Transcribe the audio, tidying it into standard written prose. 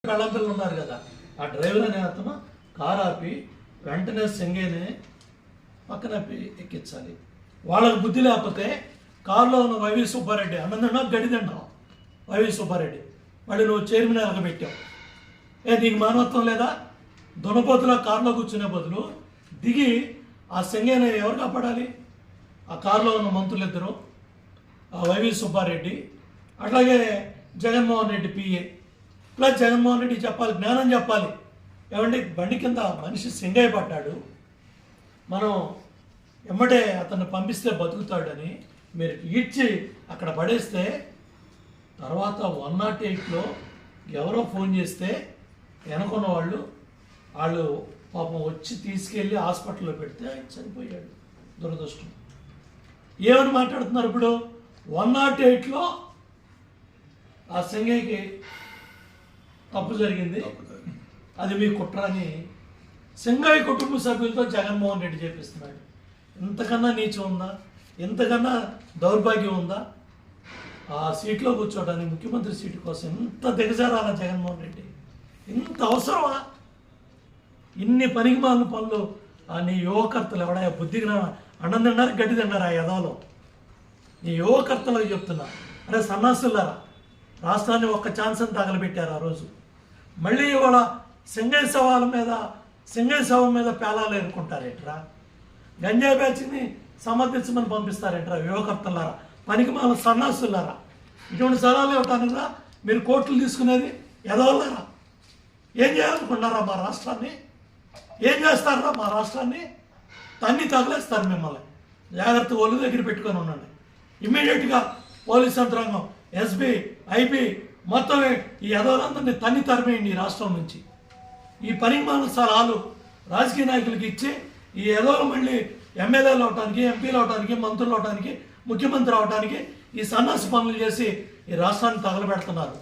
పెళ్ళంపిల్లలు ఉన్నారు కదా, ఆ డ్రైవర్ అనే అతను కారు ఆపి వెంటనే సింగేనే పక్కన ఎక్కించాలి. వాళ్ళకి బుద్ధి లేకపోతే కారులో ఉన్న వైవి సుబ్బారెడ్డి అన్నందన్నా గడిదండావు. వైవి సుబ్బారెడ్డి మళ్ళీ నువ్వు చైర్మన్ ఎలగబెట్టావు. నీకు మానవత్వం లేదా? దునపోతుల కారులో కూర్చునే బదులు దిగి ఆ సింగేనే ఎవరు కాపాడాలి? ఆ కారులో ఉన్న మంత్రులు ఇద్దరు, ఆ వైవి సుబ్బారెడ్డి అట్లాగే జగన్మోహన్ రెడ్డి పిఏ ప్లస్ జగన్మోహన్ రెడ్డి చెప్పాలి, జ్ఞానం చెప్పాలి. ఏమంటే బండి కింద మనిషి సింగయ్య పడ్డాడు, మనం ఎమ్మటే అతన్ని పంపిస్తే బతుకుతాడని మీరు ఈడ్చి అక్కడ పడేస్తే తర్వాత 108లో ఎవరో ఫోన్ చేస్తే వెనకున్న వాళ్ళు పాపం వచ్చి తీసుకెళ్ళి హాస్పిటల్లో పెడితే ఆయన చనిపోయాడు. దురదృష్టం. ఏమని మాట్లాడుతున్నారు ఇప్పుడు? 108లో ఆ సింగయ్యకి తప్పు జరిగింది, అది మీ కుట్ర అని సింగయ్య కుటుంబ సభ్యులతో జగన్మోహన్ రెడ్డి చేపిస్తున్నాడు. ఇంతకన్నా నీచం ఉందా? ఇంతకన్నా దౌర్భాగ్యం ఉందా? ఆ సీట్లో కూర్చోవడానికి, ముఖ్యమంత్రి సీటు కోసం ఇంత దిగజారాలా జగన్మోహన్ రెడ్డి? ఇంత అవసరమా? ఇన్ని పనికిమాలిన పనులు నీ యువకర్తలు ఎవడయా బుద్ధికి అన్నం తిన్నారు, గడ్డి తిన్నారు ఆ యదాలో. నీ యువకర్తలకు చెప్తున్నా, అరే సన్నాసులారా, రాష్ట్రాన్ని ఒక్క ఛాన్స్ అని తగలబెట్టారు ఆ రోజు. మళ్ళీ ఇవాళ సింగయ్య శవం మీద పేలాలు ఎన్నుకుంటారేట్రా? గంజాయి బ్యాచ్ని సమర్థించమని పంపిస్తారేట్రా యువకర్తలారా, పనికిమాలిన సన్నాసులారా? ఇటువంటి సలహాలు ఇవ్వటానికి మీరు కోర్టులు తీసుకునేది ఎదవలారా? ఏం చేయాలనుకున్నారా మా రాష్ట్రాన్ని? ఏం చేస్తారా మా రాష్ట్రాన్ని? తన్ని తగలేస్తారు మిమ్మల్ని. జాగ్రత్తగా ఒళ్ళు దగ్గర పెట్టుకొని ఉండండి. ఇమ్మీడియట్గా పోలీస్ యంత్రాంగం, ఎస్బీ, ఐబీ మొత్తం ఈ ఎదవలందరినీ తన్ని తరిమేయండి ఈ రాష్ట్రం నుంచి. ఈ పనికిమాలిన సలహాలు రాజకీయ నాయకులకి ఇచ్చి ఈ ఎదవలు మళ్ళీ ఎమ్మెల్యేలు అవడానికి, ఎంపీలు అవడానికి, మంత్రులు అవడానికి, ముఖ్యమంత్రి అవడానికి ఈ సన్నాసి పనులు చేసి ఈ రాష్ట్రాన్ని తగలబెడుతున్నారు.